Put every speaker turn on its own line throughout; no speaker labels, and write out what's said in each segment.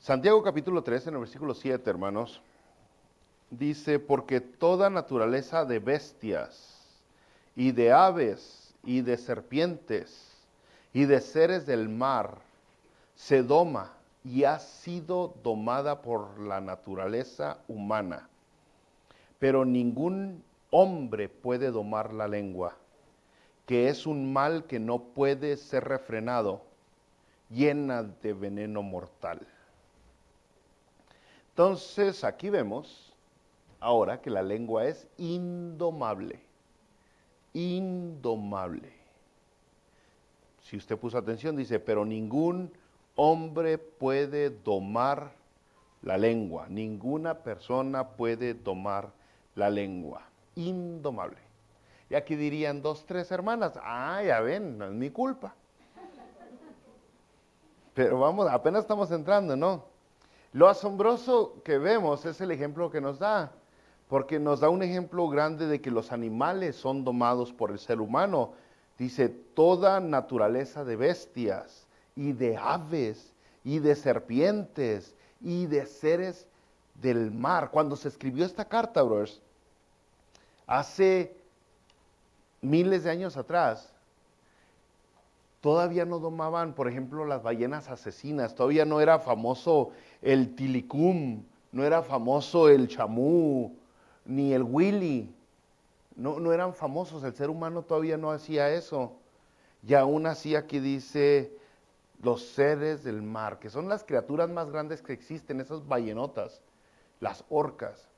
Santiago capítulo 3, en el versículo 7, hermanos, dice, porque toda naturaleza de bestias y de aves y de serpientes y de seres del mar se doma y ha sido domada por la naturaleza humana. Pero ningún hombre puede domar la lengua, que es un mal que no puede ser refrenado, llena de veneno mortal. Entonces aquí vemos ahora que la lengua es indomable, indomable. Si usted puso atención, dice, pero ningún hombre puede domar la lengua, ninguna persona puede domar la lengua, indomable. Y aquí dirían dos, tres hermanas, ya ven, no es mi culpa. Pero vamos, apenas estamos entrando, ¿no? Lo asombroso que vemos es el ejemplo que nos da, porque nos da un ejemplo grande de que los animales son domados por el ser humano. Dice, toda naturaleza de bestias y de aves y de serpientes y de seres del mar. Cuando se escribió esta carta, brothers, hace miles de años atrás, todavía no domaban, por ejemplo, las ballenas asesinas, todavía no era famoso el tilicum, no era famoso el chamú, ni el willy, no eran famosos, el ser humano todavía no hacía eso. Y aún así aquí dice los seres del mar, que son las criaturas más grandes que existen, esas ballenotas, las orcas.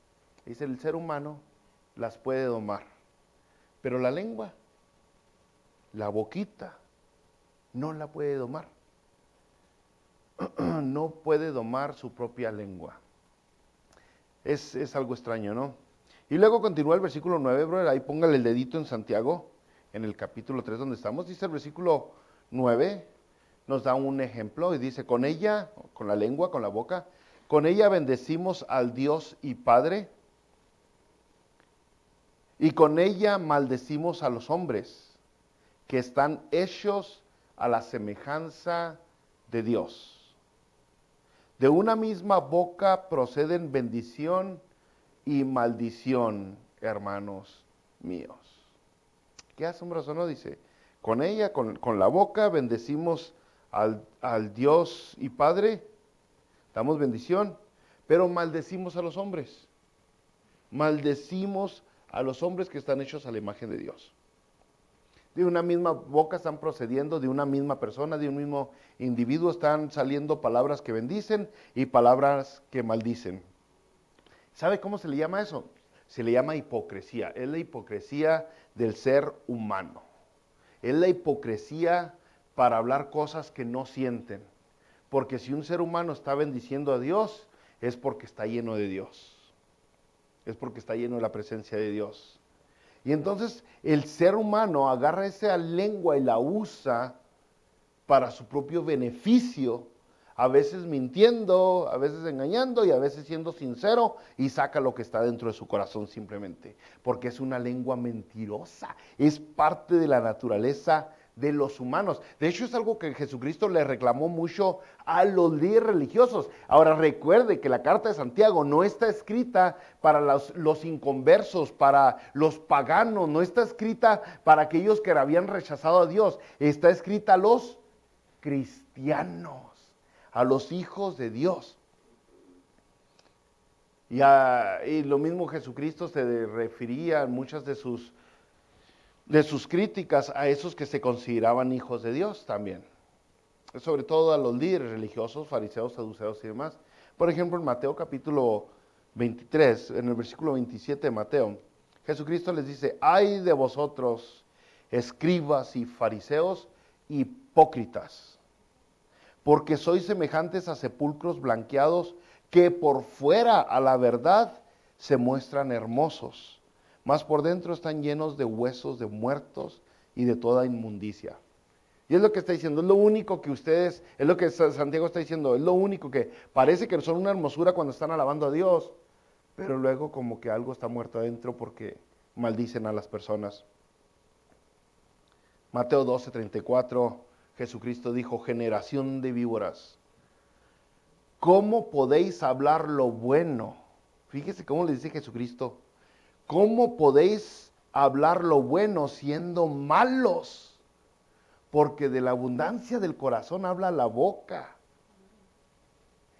Dice, el ser humano las puede domar, pero la lengua, la boquita, no la puede domar. No puede domar su propia lengua. Es algo extraño, ¿no? Y luego continúa el versículo 9, brother, ahí póngale el dedito en Santiago, en el capítulo 3 donde estamos, dice el versículo 9, nos da un ejemplo y dice, con ella, con la lengua, con la boca, con ella bendecimos al Dios y Padre, y con ella maldecimos a los hombres, que están hechos a la semejanza de Dios. De una misma boca proceden bendición y maldición, hermanos míos. Qué asombroso, ¿no? Dice, con ella, con la boca, bendecimos al Dios y Padre, damos bendición, pero maldecimos a los hombres. Maldecimos a los hombres que están hechos a la imagen de Dios. De una misma boca están procediendo, de una misma persona, de un mismo individuo están saliendo palabras que bendicen y palabras que maldicen. ¿Sabe cómo se le llama eso? Se le llama hipocresía. Es la hipocresía del ser humano. Es la hipocresía para hablar cosas que no sienten. Porque si un ser humano está bendiciendo a Dios, es porque está lleno de Dios. Es porque está lleno de la presencia de Dios. Y entonces el ser humano agarra esa lengua y la usa para su propio beneficio, a veces mintiendo, a veces engañando y a veces siendo sincero, y saca lo que está dentro de su corazón simplemente, porque es una lengua mentirosa, es parte de la naturaleza de los humanos. De hecho, es algo que Jesucristo le reclamó mucho a los líderes religiosos. Ahora recuerde que la carta de Santiago no está escrita para los inconversos, para los paganos, no está escrita para aquellos que habían rechazado a Dios, está escrita a los cristianos, a los hijos de Dios. Y lo mismo Jesucristo se refería en muchas de sus críticas a esos que se consideraban hijos de Dios también. Sobre todo a los líderes religiosos, fariseos, saduceos y demás. Por ejemplo, en Mateo capítulo 23, en el versículo 27 de Mateo, Jesucristo les dice, ay de vosotros, escribas y fariseos, hipócritas, porque sois semejantes a sepulcros blanqueados que por fuera a la verdad se muestran hermosos, mas por dentro están llenos de huesos de muertos y de toda inmundicia. Y es lo que está diciendo, es lo único que ustedes, es lo que Santiago está diciendo, es lo único que parece que son una hermosura cuando están alabando a Dios, pero luego como que algo está muerto adentro porque maldicen a las personas. Mateo 12:34, Jesucristo dijo, generación de víboras, ¿cómo podéis hablar lo bueno? Fíjese cómo le dice Jesucristo. ¿Cómo podéis hablar lo bueno siendo malos? Porque de la abundancia del corazón habla la boca.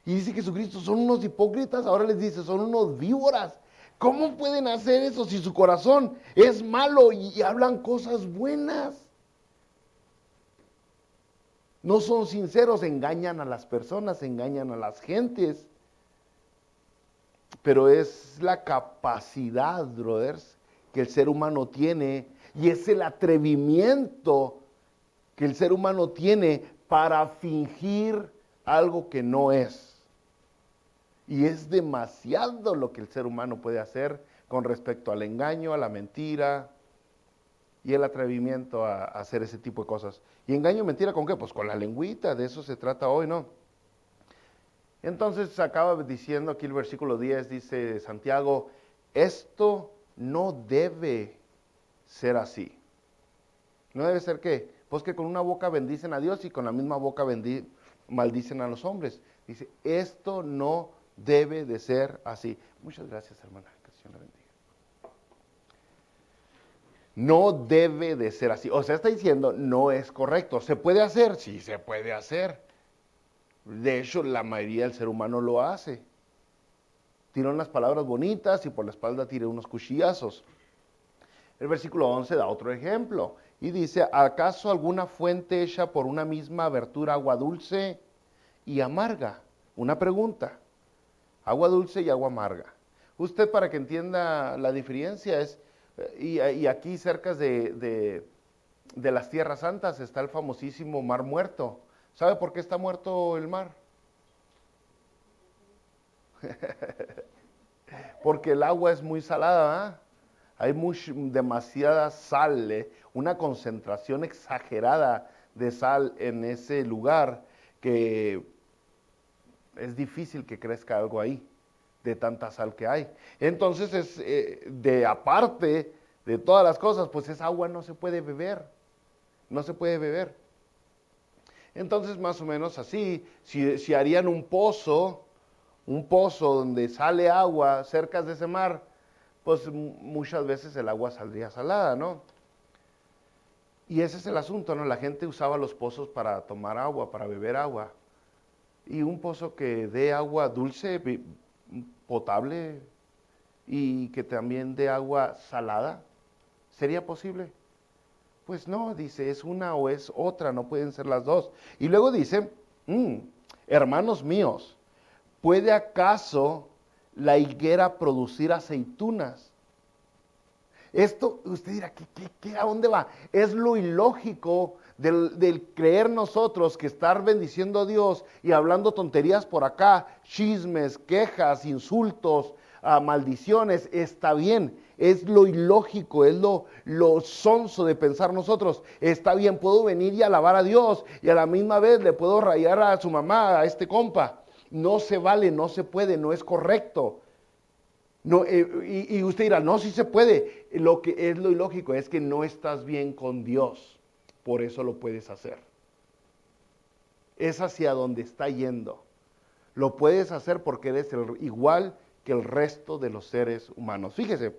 Y dice Jesucristo, son unos hipócritas, ahora les dice, son unos víboras. ¿Cómo pueden hacer eso si su corazón es malo y hablan cosas buenas? No son sinceros, engañan a las personas, engañan a las gentes. Pero es la capacidad, brothers, que el ser humano tiene, y es el atrevimiento que el ser humano tiene para fingir algo que no es. Y es demasiado lo que el ser humano puede hacer con respecto al engaño, a la mentira y el atrevimiento a hacer ese tipo de cosas. ¿Y engaño y mentira con qué? Pues con la lengüita, de eso se trata hoy, ¿no? Entonces acaba diciendo aquí el versículo 10, dice Santiago, esto no debe ser así. ¿No debe ser qué? Pues que con una boca bendicen a Dios y con la misma boca maldicen a los hombres. Dice, esto no debe de ser así. Muchas gracias, hermana, que el Señor la bendiga. No debe de ser así. O sea, está diciendo, no es correcto. ¿Se puede hacer? Sí, se puede hacer. De hecho, la mayoría del ser humano lo hace. Tira unas palabras bonitas y por la espalda tira unos cuchillazos. El versículo 11 da otro ejemplo y dice, ¿acaso alguna fuente hecha por una misma abertura agua dulce y amarga? Una pregunta, agua dulce y agua amarga. Usted, para que entienda la diferencia, y aquí cerca de las Tierras Santas está el famosísimo Mar Muerto. ¿Sabe por qué está muerto el mar? Porque el agua es muy salada, ¿eh? Hay demasiada sal, una concentración exagerada de sal en ese lugar que es difícil que crezca algo ahí, de tanta sal que hay. Entonces, aparte de todas las cosas, pues esa agua no se puede beber, no se puede beber. Entonces, más o menos así, si harían un pozo donde sale agua cerca de ese mar, pues muchas veces el agua saldría salada, ¿no? Y ese es el asunto, ¿no? La gente usaba los pozos para tomar agua, para beber agua. Y un pozo que dé agua dulce, potable, y que también dé agua salada, ¿sería posible? Pues no, dice, es una o es otra, no pueden ser las dos. Y luego dice, hermanos míos, ¿puede acaso la higuera producir aceitunas? Esto, usted dirá, ¿a dónde va? Es lo ilógico del creer nosotros que estar bendiciendo a Dios y hablando tonterías por acá, chismes, quejas, insultos, maldiciones, está bien. Es lo ilógico, es lo sonso de pensar nosotros. Está bien, puedo venir y alabar a Dios y a la misma vez le puedo rayar a su mamá, a este compa. No se vale, no se puede, no es correcto. No, y usted dirá, no, sí se puede. Lo que es lo ilógico es que no estás bien con Dios, por eso lo puedes hacer. Es hacia donde está yendo. Lo puedes hacer porque eres igual que el resto de los seres humanos. Fíjese,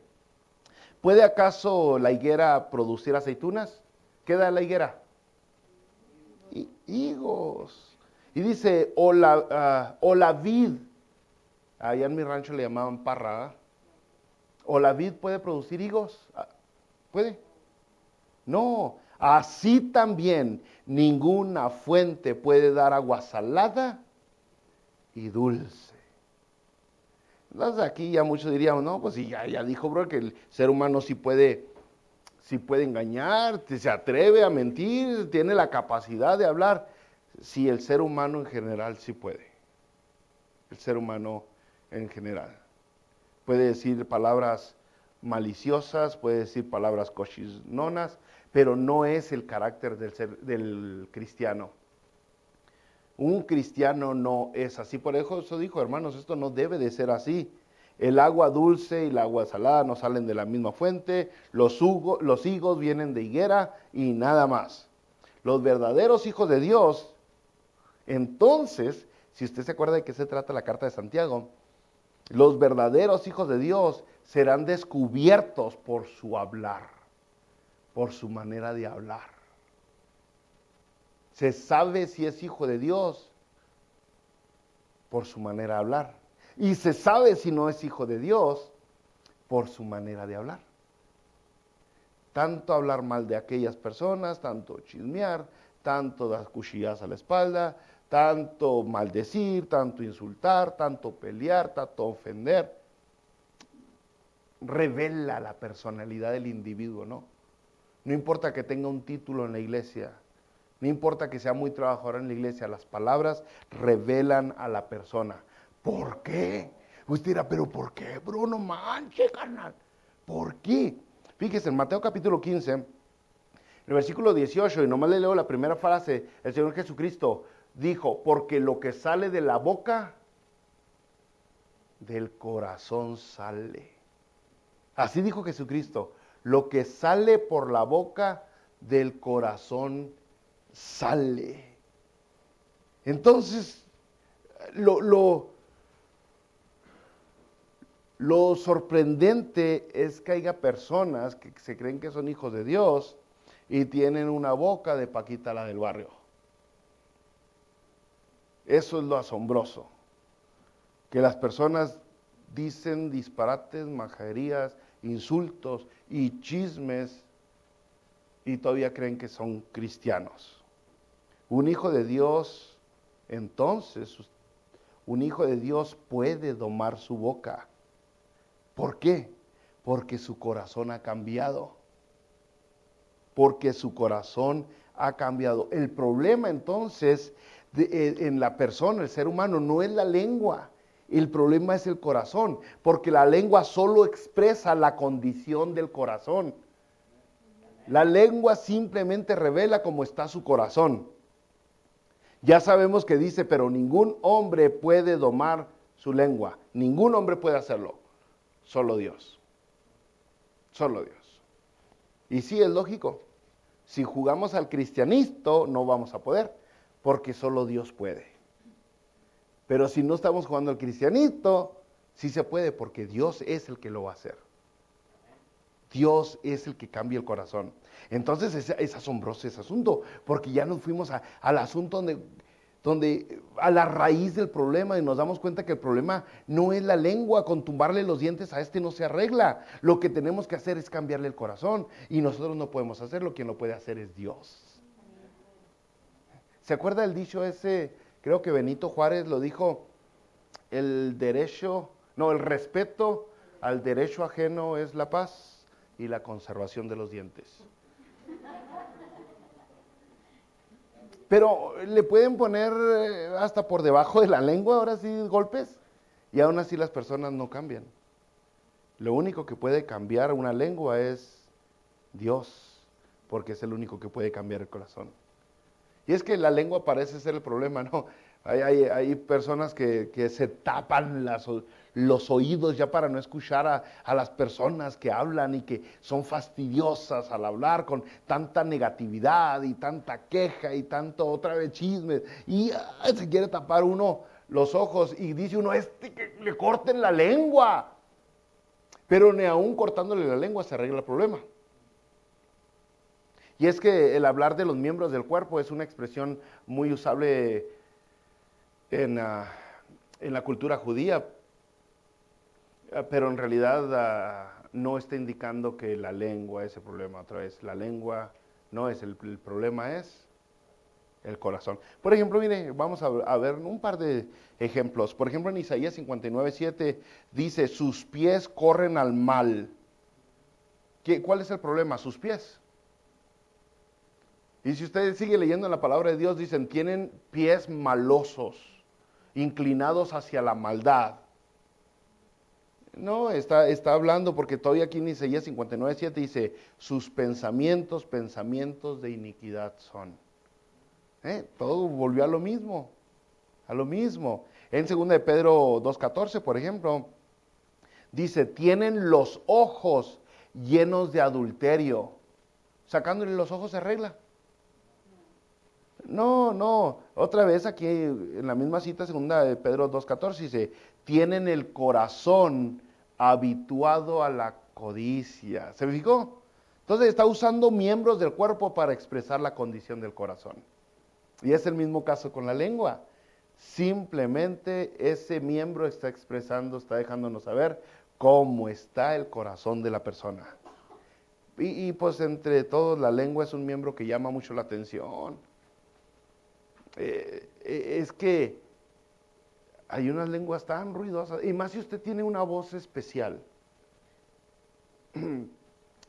¿puede acaso la higuera producir aceitunas? ¿Qué da la higuera? Higos. Y dice, o la vid. Allá en mi rancho le llamaban parra. ¿O la vid puede producir higos? ¿Puede? No. Así también ninguna fuente puede dar agua salada y dulce. Entonces aquí ya muchos diríamos, no, pues sí, ya dijo, bro, que el ser humano sí puede engañar, se atreve a mentir, tiene la capacidad de hablar. Sí, el ser humano en general sí puede. El ser humano en general. Puede decir palabras maliciosas, puede decir palabras cochinonas, pero no es el carácter del cristiano. Un cristiano no es así. Por eso dijo, hermanos, esto no debe de ser así. El agua dulce y el agua salada no salen de la misma fuente, los higos vienen de higuera y nada más. Los verdaderos hijos de Dios, entonces, Si usted se acuerda de qué se trata la carta de Santiago, los verdaderos hijos de Dios serán descubiertos por su hablar, por su manera de hablar. Se sabe si es hijo de Dios por su manera de hablar. Y se sabe si no es hijo de Dios por su manera de hablar. Tanto hablar mal de aquellas personas, tanto chismear, tanto dar cuchilladas a la espalda, tanto maldecir, tanto insultar, tanto pelear, tanto ofender, revela la personalidad del individuo, ¿no? No importa que tenga un título en la iglesia, no importa que sea muy trabajador en la iglesia, las palabras revelan a la persona. ¿Por qué? Usted dirá, ¿pero por qué, bro? No manches, carnal. ¿Por qué? Fíjese, en Mateo capítulo 15, en el versículo 18, y nomás le leo la primera frase, el Señor Jesucristo dijo, porque lo que sale de la boca, del corazón sale. Así dijo Jesucristo, lo que sale por la boca, del corazón sale. Entonces, lo sorprendente es que haya personas que se creen que son hijos de Dios y tienen una boca de Paquita la del barrio. Eso es lo asombroso. Que las personas dicen disparates, majaderías, insultos y chismes y todavía creen que son cristianos. Un hijo de Dios, entonces, un hijo de Dios puede domar su boca. ¿Por qué? Porque su corazón ha cambiado. Porque su corazón ha cambiado. El problema entonces en la persona, el ser humano, no es la lengua. El problema es el corazón. Porque la lengua solo expresa la condición del corazón. La lengua simplemente revela cómo está su corazón. Ya sabemos que dice, pero ningún hombre puede domar su lengua. Ningún hombre puede hacerlo. Solo Dios. Solo Dios. Y sí, es lógico. Si jugamos al cristianito, no vamos a poder, porque solo Dios puede. Pero si no estamos jugando al cristianito, sí se puede, porque Dios es el que lo va a hacer. Dios es el que cambia el corazón. Entonces es asombroso ese asunto, porque ya nos fuimos al asunto donde a la raíz del problema y nos damos cuenta que el problema no es la lengua, con tumbarle los dientes a este no se arregla. Lo que tenemos que hacer es cambiarle el corazón y nosotros no podemos hacerlo, quien lo puede hacer es Dios. ¿Se acuerda del dicho ese? Creo que Benito Juárez lo dijo, el respeto al derecho ajeno es la paz y la conservación de los dientes. Pero le pueden poner hasta por debajo de la lengua, ahora sí, golpes, y aún así las personas no cambian. Lo único que puede cambiar una lengua es Dios, porque es el único que puede cambiar el corazón. Y es que la lengua parece ser el problema, ¿no? Hay personas que se tapan los oídos ya para no escuchar a las personas que hablan y que son fastidiosas al hablar con tanta negatividad y tanta queja y tanto otra vez chismes. Y se quiere tapar uno los ojos y dice uno, que le corten la lengua. Pero ni aún cortándole la lengua se arregla el problema. Y es que el hablar de los miembros del cuerpo es una expresión muy usable en la cultura judía, pero en realidad no está indicando que la lengua es el problema. Otra vez, la lengua no es el problema, es el corazón. Por ejemplo, mire, vamos a ver un par de ejemplos. Por ejemplo, en Isaías 59:7 dice, sus pies corren al mal. ¿Cuál es el problema? Sus pies. Y si usted sigue leyendo en la palabra de Dios, dicen, tienen pies malosos, inclinados hacia la maldad. No, está hablando porque todavía aquí en Isaías 59:7 dice, sus pensamientos de iniquidad son. Todo volvió a lo mismo, En 2 de Pedro 2:14, por ejemplo, dice, tienen los ojos llenos de adulterio. Sacándole los ojos se arregla. No, otra vez aquí en la misma cita, segunda de Pedro 2:14, dice, tienen el corazón habituado a la codicia. ¿Se fijó? Entonces está usando miembros del cuerpo para expresar la condición del corazón. Y es el mismo caso con la lengua. Simplemente ese miembro está expresando, está dejándonos saber cómo está el corazón de la persona. Y pues entre todos la lengua es un miembro que llama mucho la atención. Es que hay unas lenguas tan ruidosas, y más si usted tiene una voz especial.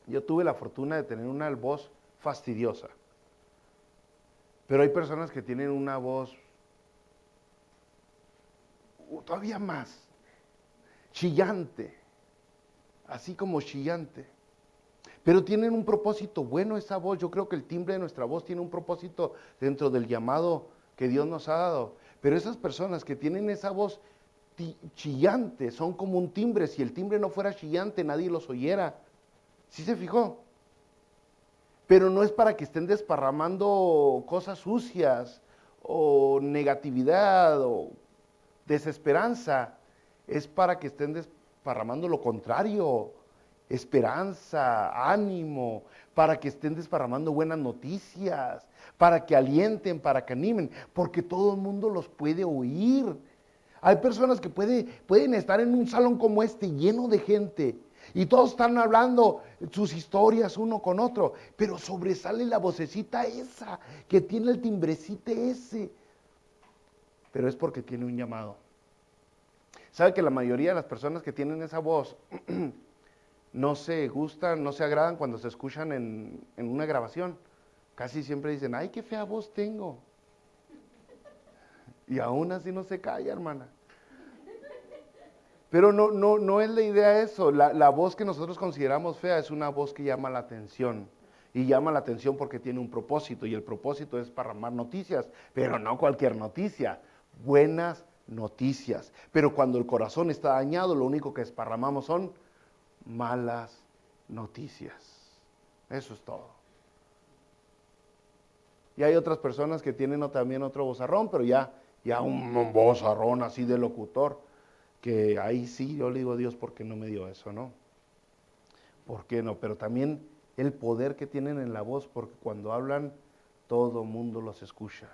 Yo tuve la fortuna de tener una voz fastidiosa, pero hay personas que tienen una voz todavía más chillante, así como chillante. Pero tienen un propósito bueno esa voz. Yo creo que el timbre de nuestra voz tiene un propósito dentro del llamado que Dios nos ha dado. Pero esas personas que tienen esa voz chillante son como un timbre. Si el timbre no fuera chillante, nadie los oyera. ¿Sí se fijó? Pero no es para que estén desparramando cosas sucias o negatividad o desesperanza. Es para que estén desparramando lo contrario, esperanza, ánimo, para que estén desparramando buenas noticias, para que alienten, para que animen, porque todo el mundo los puede oír. Hay personas que pueden estar en un salón como este lleno de gente y todos están hablando sus historias uno con otro, pero sobresale la vocecita esa, que tiene el timbrecito ese, pero es porque tiene un llamado. ¿Sabe que la mayoría de las personas que tienen esa voz no se gustan, no se agradan cuando se escuchan en una grabación? Casi siempre dicen, ay, qué fea voz tengo. Y aún así no se calla, hermana. Pero no es la idea eso. La voz que nosotros consideramos fea es una voz que llama la atención. Y llama la atención porque tiene un propósito. Y el propósito es parramar noticias. Pero no cualquier noticia. Buenas noticias. Pero cuando el corazón está dañado, lo único que esparramamos son malas noticias. Eso es todo. Y hay otras personas que tienen también otro vozarrón, pero ya un vozarrón así de locutor, que ahí sí yo le digo a Dios, ¿por qué no me dio eso, no? ¿Por qué no? Pero también el poder que tienen en la voz, porque cuando hablan, todo mundo los escucha.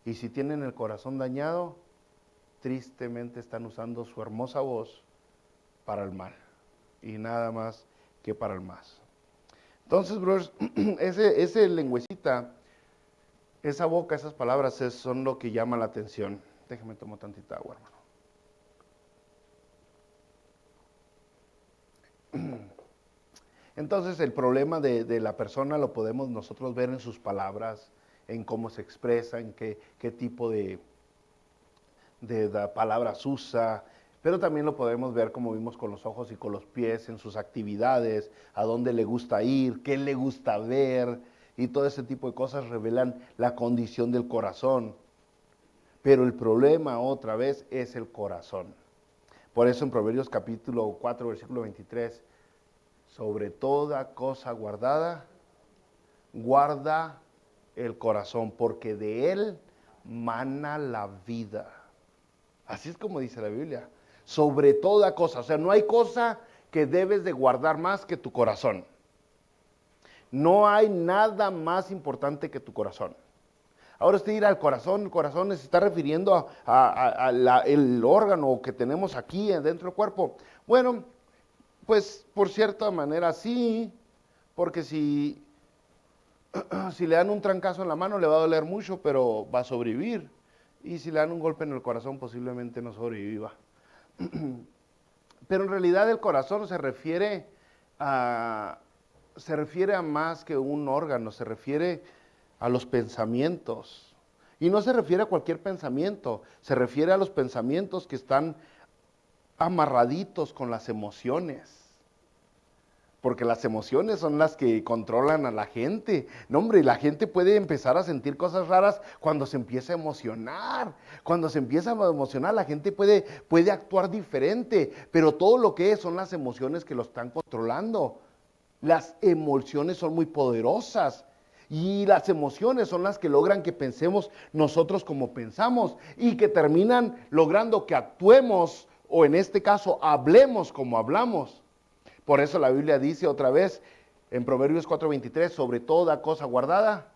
Y si tienen el corazón dañado, tristemente están usando su hermosa voz para el mal. Y nada más que para el más. Entonces, brothers, ese lengüecita, esa boca, esas palabras son lo que llama la atención. Déjame tomar tantita agua, hermano. Entonces, el problema de la persona lo podemos nosotros ver en sus palabras, en cómo se expresa, en qué tipo de palabras usa, pero también lo podemos ver, como vimos, con los ojos y con los pies, en sus actividades, a dónde le gusta ir, qué le gusta ver, y todo ese tipo de cosas revelan la condición del corazón. Pero el problema, otra vez, es el corazón. Por eso en Proverbios capítulo 4, versículo 23, sobre toda cosa guardada, guarda el corazón, porque de él mana la vida. Así es como dice la Biblia. Sobre toda cosa. O sea, no hay cosa que debes de guardar más que tu corazón. No hay nada más importante que tu corazón. Ahora usted dirá, el corazón se está refiriendo el órgano que tenemos aquí dentro del cuerpo. Bueno, pues por cierta manera sí, porque si le dan un trancazo en la mano le va a doler mucho, pero va a sobrevivir. Y si le dan un golpe en el corazón posiblemente no sobreviva. Pero en realidad el corazón se refiere a más que un órgano, se refiere a los pensamientos. Y no se refiere a cualquier pensamiento, se refiere a los pensamientos que están amarraditos con las emociones. Porque las emociones son las que controlan a la gente. No, hombre, la gente puede empezar a sentir cosas raras cuando se empieza a emocionar. Cuando se empieza a emocionar, la gente puede actuar diferente. Pero todo lo que son las emociones que lo están controlando. Las emociones son muy poderosas. Y las emociones son las que logran que pensemos nosotros como pensamos y que terminan logrando que actuemos o en este caso hablemos como hablamos. Por eso la Biblia dice otra vez en Proverbios 4:23, sobre toda cosa guardada,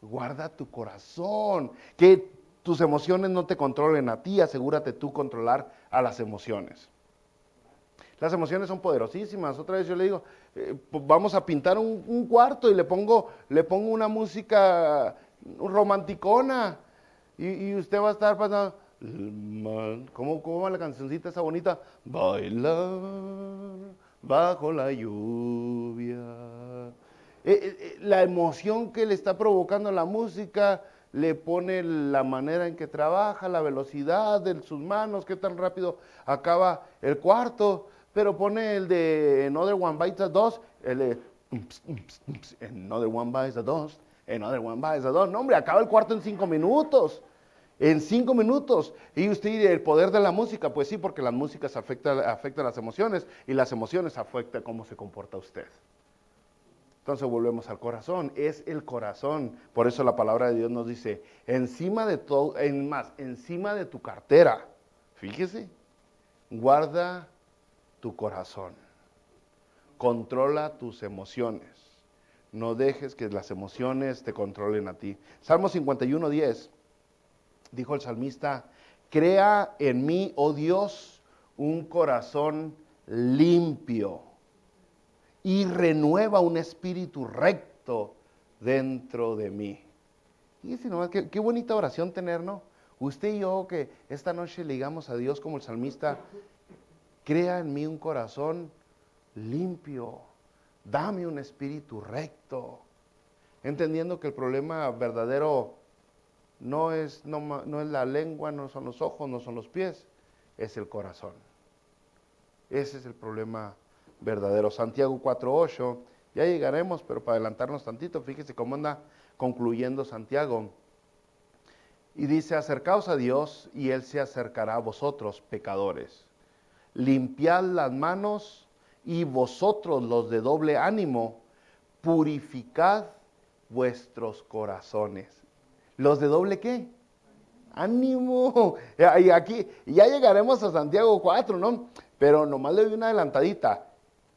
guarda tu corazón, que tus emociones no te controlen a ti, asegúrate tú controlar a las emociones. Las emociones son poderosísimas. Otra vez yo le digo, pues vamos a pintar un cuarto y le pongo una música romanticona y usted va a estar pasando, ¿cómo va la cancioncita esa bonita? Bailar bajo la lluvia. La emoción que le está provocando la música le pone la manera en que trabaja, la velocidad de sus manos, qué tan rápido acaba el cuarto. Pero pone el de Another One Bites the Dust, el de Another One Bites the Dust, Another One Bites the Dust. No, hombre, acaba el cuarto en 5 minutos. En 5 minutos. Y usted dice, el poder de la música, pues sí, porque las músicas afectan las emociones y las emociones afectan cómo se comporta usted. Entonces volvemos al corazón, es el corazón. Por eso la palabra de Dios nos dice, encima de todo, encima de tu cartera, fíjese, guarda tu corazón. Controla tus emociones. No dejes que las emociones te controlen a ti. Salmo 51:10, dijo el salmista, crea en mí, oh Dios, un corazón limpio y renueva un espíritu recto dentro de mí. Y si no, qué bonita oración tener, ¿no? Usted y yo que esta noche le digamos a Dios como el salmista, crea en mí un corazón limpio, dame un espíritu recto, entendiendo que el problema verdadero no es la lengua, no son los ojos, no son los pies, es el corazón. Ese es el problema verdadero. Santiago 4:8, ya llegaremos, pero para adelantarnos tantito, fíjese cómo anda concluyendo Santiago. Y dice, acercaos a Dios y Él se acercará a vosotros, pecadores. Limpiad las manos y vosotros los de doble ánimo, purificad vuestros corazones. ¿Los de doble qué? ¡Ánimo! Y aquí ya llegaremos a Santiago 4, ¿no? Pero nomás le doy una adelantadita.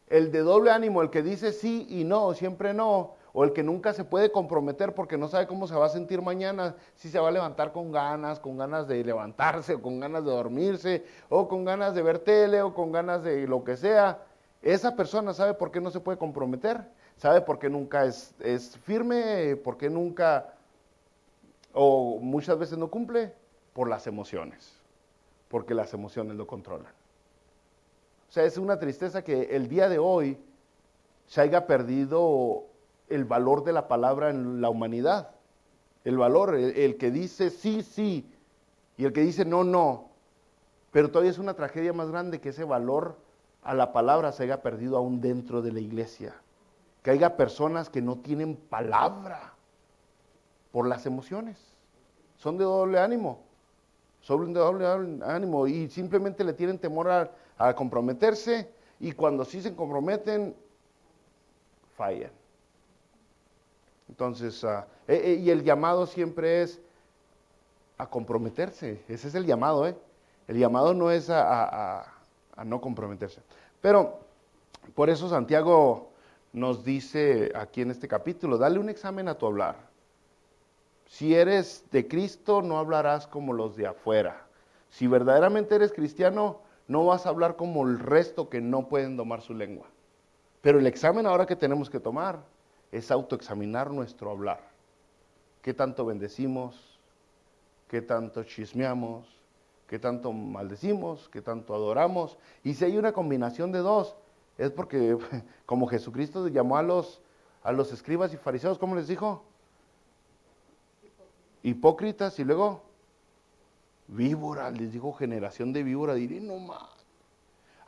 El de doble ánimo, el que dice sí y no, siempre no, o el que nunca se puede comprometer porque no sabe cómo se va a sentir mañana, si se va a levantar con ganas de levantarse, o con ganas de dormirse, o con ganas de ver tele, o con ganas de lo que sea. Esa persona sabe por qué no se puede comprometer, sabe por qué nunca es firme, por qué nunca, o muchas veces no cumple, por las emociones, porque las emociones lo controlan. O sea, es una tristeza que el día de hoy se haya perdido el valor de la palabra en la humanidad. El valor, el que dice sí, sí, y el que dice no, no. Pero todavía es una tragedia más grande que ese valor a la palabra se haya perdido aún dentro de la iglesia. Que haya personas que no tienen palabra por las emociones. Son de doble ánimo. Son de doble ánimo y simplemente le tienen temor a comprometerse, y cuando sí se comprometen, fallan. Entonces, y el llamado siempre es a comprometerse. Ese es el llamado, ¿eh? El llamado no es a no comprometerse. Pero por eso Santiago nos dice aquí en este capítulo, dale un examen a tu hablar. Si eres de Cristo, no hablarás como los de afuera. Si verdaderamente eres cristiano, no vas a hablar como el resto que no pueden domar su lengua. Pero el examen ahora que tenemos que tomar es autoexaminar nuestro hablar. ¿Qué tanto bendecimos? ¿Qué tanto chismeamos? ¿Qué tanto maldecimos? ¿Qué tanto adoramos? Y si hay una combinación de dos, es porque como Jesucristo llamó a los escribas y fariseos, ¿cómo les dijo? Hipócritas, y luego víboras, les dijo generación de víboras. Diré, no más.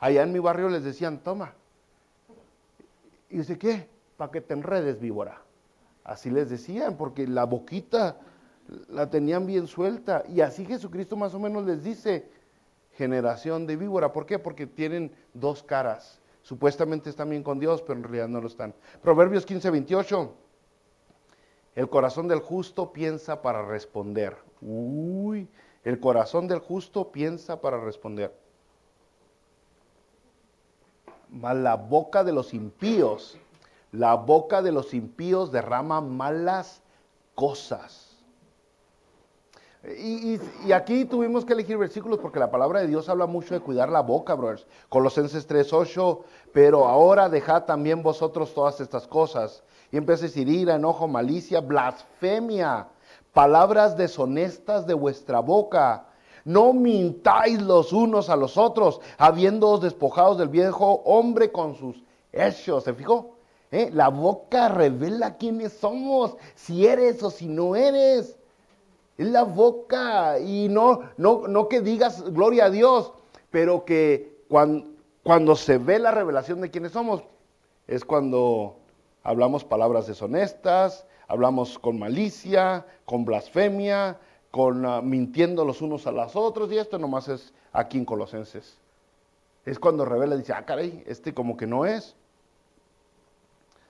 Allá en mi barrio les decían, toma. ¿Y dice qué? Para que te enredes, víbora. Así les decían, porque la boquita la tenían bien suelta. Y así Jesucristo más o menos les dice, generación de víbora. ¿Por qué? Porque tienen dos caras. Supuestamente están bien con Dios, pero en realidad no lo están. Proverbios 15:28. El corazón del justo piensa para responder. Uy, el corazón del justo piensa para responder. Mas la boca de los impíos derrama malas cosas. Y aquí tuvimos que elegir versículos porque la palabra de Dios habla mucho de cuidar la boca, brothers. Colosenses 3:8, pero ahora dejad también vosotros todas estas cosas. Y empieza a decir ira, enojo, malicia, blasfemia, palabras deshonestas de vuestra boca. No mintáis los unos a los otros, habiéndoos despojados del viejo hombre con sus hechos. ¿Se fijó? La boca revela quiénes somos, si eres o si no eres. Es la boca, y no que digas gloria a Dios, pero que cuando se ve la revelación de quiénes somos, es cuando hablamos palabras deshonestas, hablamos con malicia, con blasfemia, mintiendo los unos a los otros, y esto nomás es aquí en Colosenses. Es cuando revela, dice, caray, como que no es.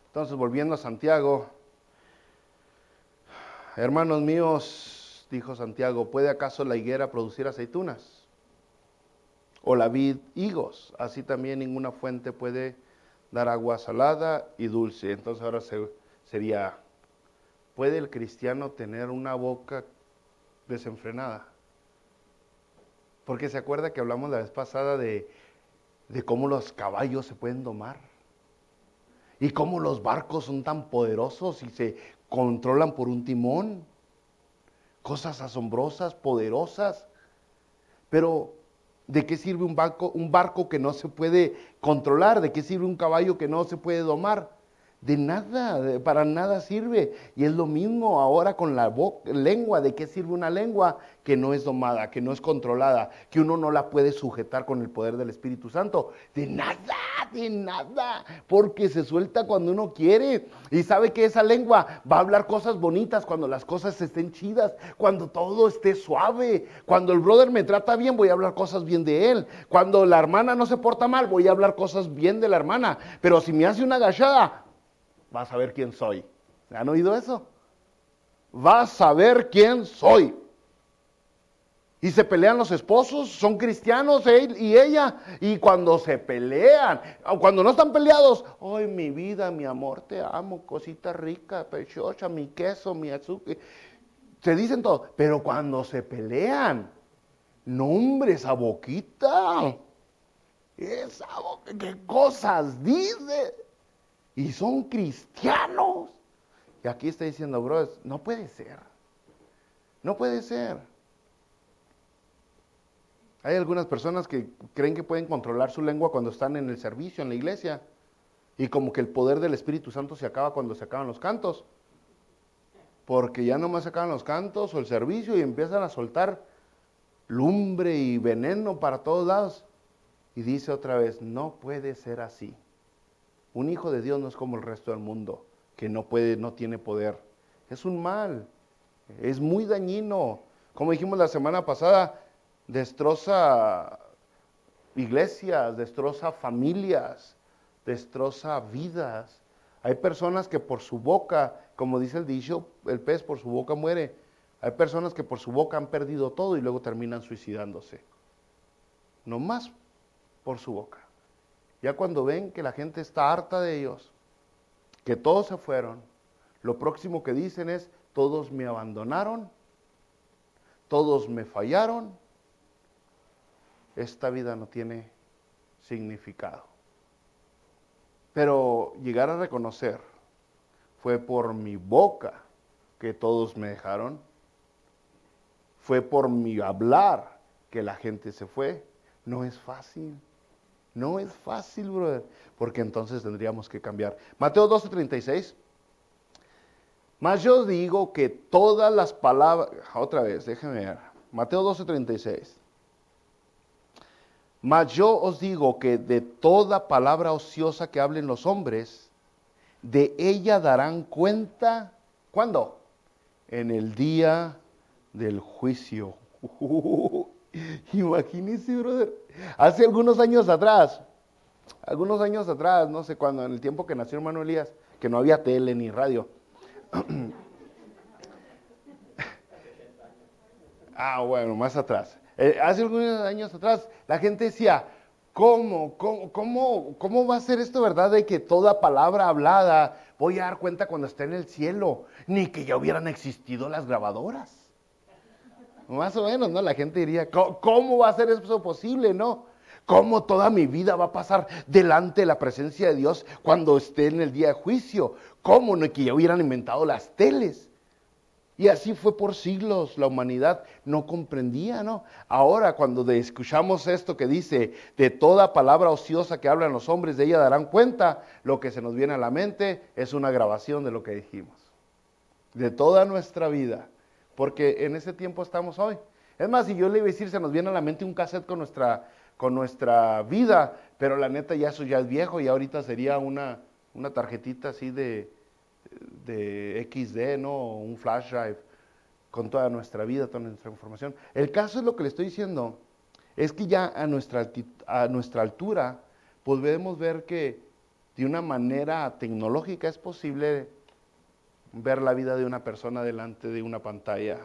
Entonces, volviendo a Santiago, hermanos míos, dijo Santiago, ¿puede acaso la higuera producir aceitunas? ¿O la vid higos? Así también ninguna fuente puede dar agua salada y dulce. Entonces ahora sería, ¿puede el cristiano tener una boca desenfrenada? Porque se acuerda que hablamos la vez pasada de cómo los caballos se pueden domar. Y cómo los barcos son tan poderosos y se controlan por un timón. Cosas asombrosas, poderosas. Pero, ¿de qué sirve un barco que no se puede controlar? ¿De qué sirve un caballo que no se puede domar? De nada, para nada sirve. Y es lo mismo ahora con la lengua. ¿De qué sirve una lengua que no es domada, que no es controlada, que uno no la puede sujetar con el poder del Espíritu Santo? De nada, porque se suelta cuando uno quiere. Y sabe que esa lengua va a hablar cosas bonitas cuando las cosas estén chidas, cuando todo esté suave. Cuando el brother me trata bien, voy a hablar cosas bien de él. Cuando la hermana no se porta mal, voy a hablar cosas bien de la hermana. Pero si me hace una agachada, vas a ver quién soy. ¿Han oído eso? Vas a ver quién soy. Y se pelean los esposos, son cristianos él y ella. Y cuando se pelean, cuando no están peleados, ay, mi vida, mi amor, te amo, cosita rica, pechocha, mi queso, mi azúcar. Se dicen todo. Pero cuando se pelean, no, hombre, esa boquita. Esa boca, ¿qué cosas dice? Y son cristianos. Y aquí está diciendo, bro, no puede ser. No puede ser. Hay algunas personas que creen que pueden controlar su lengua cuando están en el servicio, en la iglesia. Y como que el poder del Espíritu Santo se acaba cuando se acaban los cantos. Porque ya nomás se acaban los cantos o el servicio y empiezan a soltar lumbre y veneno para todos lados. Y dice otra vez, no puede ser así. Un hijo de Dios no es como el resto del mundo, que no tiene poder. Es un mal, es muy dañino. Como dijimos la semana pasada, destroza iglesias, destroza familias, destroza vidas. Hay personas que por su boca, como dice el dicho, el pez por su boca muere. Hay personas que por su boca han perdido todo y luego terminan suicidándose. No más por su boca. Ya cuando ven que la gente está harta de ellos, que todos se fueron, lo próximo que dicen es, todos me abandonaron, todos me fallaron, esta vida no tiene significado. Pero llegar a reconocer, fue por mi boca que todos me dejaron, fue por mi hablar que la gente se fue, no es fácil. No es fácil, brother, porque entonces tendríamos que cambiar. Mateo 12:36. Mas yo digo que todas las palabras, otra vez, déjenme ver. Mateo 12:36. Mas yo os digo que de toda palabra ociosa que hablen los hombres, de ella darán cuenta, ¿cuándo? En el día del juicio. Imagínense, brother. Hace algunos años atrás, no sé cuándo, en el tiempo que nació hermano Elías, que no había tele ni radio, Bueno, más atrás. Hace algunos años atrás, la gente decía, ¿cómo va a ser esto, verdad? De que toda palabra hablada voy a dar cuenta cuando esté en el cielo, ni que ya hubieran existido las grabadoras. Más o menos, ¿no? La gente diría, ¿cómo va a ser eso posible, no? ¿Cómo toda mi vida va a pasar delante de la presencia de Dios cuando esté en el día de juicio? ¿Cómo no que ya hubieran inventado las teles? Y así fue por siglos, la humanidad no comprendía, ¿no? Ahora cuando escuchamos esto que dice, de toda palabra ociosa que hablan los hombres, de ella darán cuenta, lo que se nos viene a la mente es una grabación de lo que dijimos. De toda nuestra vida, porque en ese tiempo estamos hoy. Es más, si yo le iba a decir, se nos viene a la mente un cassette con nuestra vida, pero la neta ya eso ya es viejo y ahorita sería una tarjetita así de XD, ¿no? Un flash drive con toda nuestra vida, toda nuestra información. El caso es lo que le estoy diciendo, es que ya a nuestra altura podemos ver que de una manera tecnológica es posible ver la vida de una persona delante de una pantalla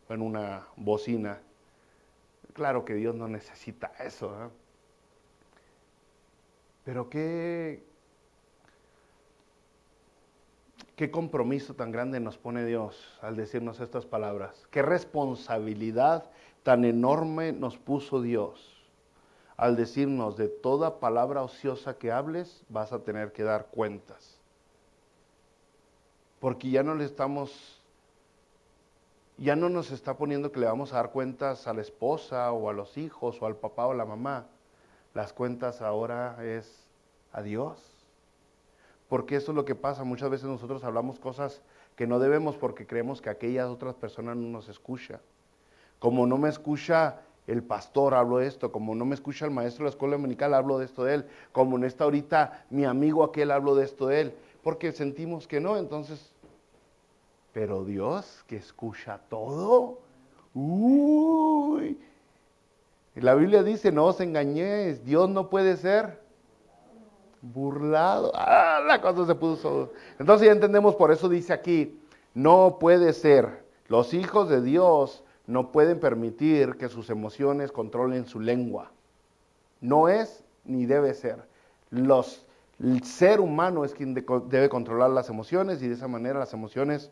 o en una bocina. Claro que Dios no necesita eso, ¿eh? Pero qué compromiso tan grande nos pone Dios al decirnos estas palabras. Qué responsabilidad tan enorme nos puso Dios al decirnos, de toda palabra ociosa que hables vas a tener que dar cuentas. Porque ya no nos está poniendo que le vamos a dar cuentas a la esposa o a los hijos o al papá o a la mamá. Las cuentas ahora es a Dios. Porque eso es lo que pasa, muchas veces nosotros hablamos cosas que no debemos porque creemos que aquellas otras personas no nos escuchan. Como no me escucha el pastor, hablo de esto. Como no me escucha el maestro de la escuela dominical, hablo de esto de él. Como no está ahorita mi amigo aquel, hablo de esto de él. Porque sentimos que no, entonces... Pero Dios, que escucha todo. Uy. La Biblia dice, no os engañéis, Dios no puede ser burlado. La cosa se puso. Entonces ya entendemos, por eso dice aquí, no puede ser. Los hijos de Dios no pueden permitir que sus emociones controlen su lengua. No es ni debe ser. El ser humano es quien debe controlar las emociones y de esa manera las emociones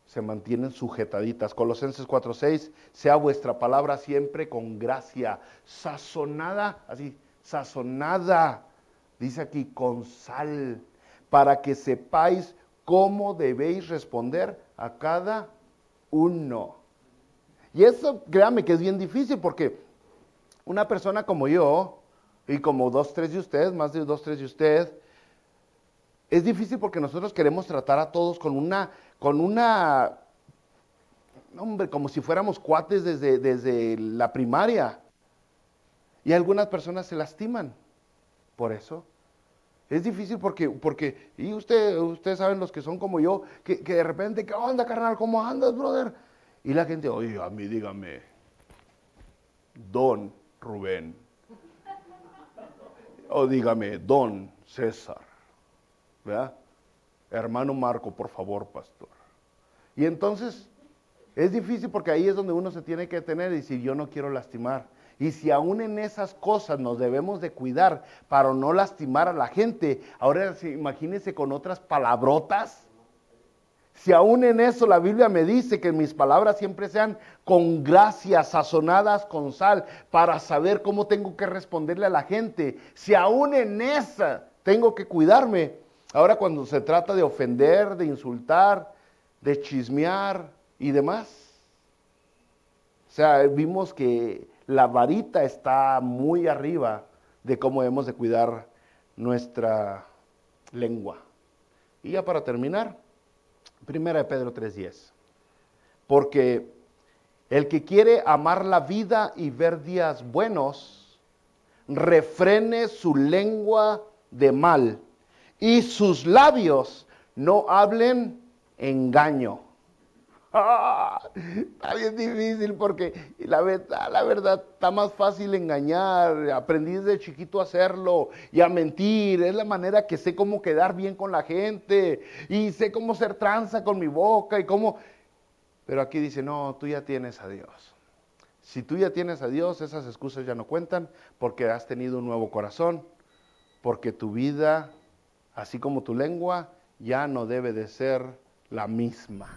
se mantienen sujetaditas. Colosenses 4:6, sea vuestra palabra siempre con gracia, sazonada, así, sazonada. Dice aquí, con sal, para que sepáis cómo debéis responder a cada uno. Y eso, créame que es bien difícil, porque una persona como yo, y como 2, 3 de ustedes, más de 2, 3 de ustedes, es difícil porque nosotros queremos tratar a todos hombre, como si fuéramos cuates desde la primaria. Y algunas personas se lastiman por eso. Es difícil porque y ustedes saben los que son como yo, que de repente, ¿qué onda, carnal? ¿Cómo andas, brother? Y la gente, oye, a mí dígame, Don Rubén. O dígame, Don César. ¿Verdad? Hermano Marco, por favor, pastor. Y entonces, es difícil porque ahí es donde uno se tiene que detener y decir, yo no quiero lastimar. Y si aún en esas cosas nos debemos de cuidar para no lastimar a la gente, ahora imagínense con otras palabrotas. Si aún en eso la Biblia me dice que mis palabras siempre sean con gracia, sazonadas con sal, para saber cómo tengo que responderle a la gente. Si aún en esa tengo que cuidarme, ahora cuando se trata de ofender, de insultar, de chismear y demás. O sea, vimos que la varita está muy arriba de cómo debemos de cuidar nuestra lengua. Y ya para terminar, 1 Pedro 3:10. Porque el que quiere amar la vida y ver días buenos, refrene su lengua de mal y sus labios no hablen engaño. Está bien difícil porque la verdad está más fácil engañar. Aprendí desde chiquito a hacerlo y a mentir. Es la manera que sé cómo quedar bien con la gente y sé cómo ser tranza con mi boca y cómo... Pero aquí dice, no, tú ya tienes a Dios. Si tú ya tienes a Dios, esas excusas ya no cuentan porque has tenido un nuevo corazón, porque tu vida, así como tu lengua, ya no debe de ser la misma.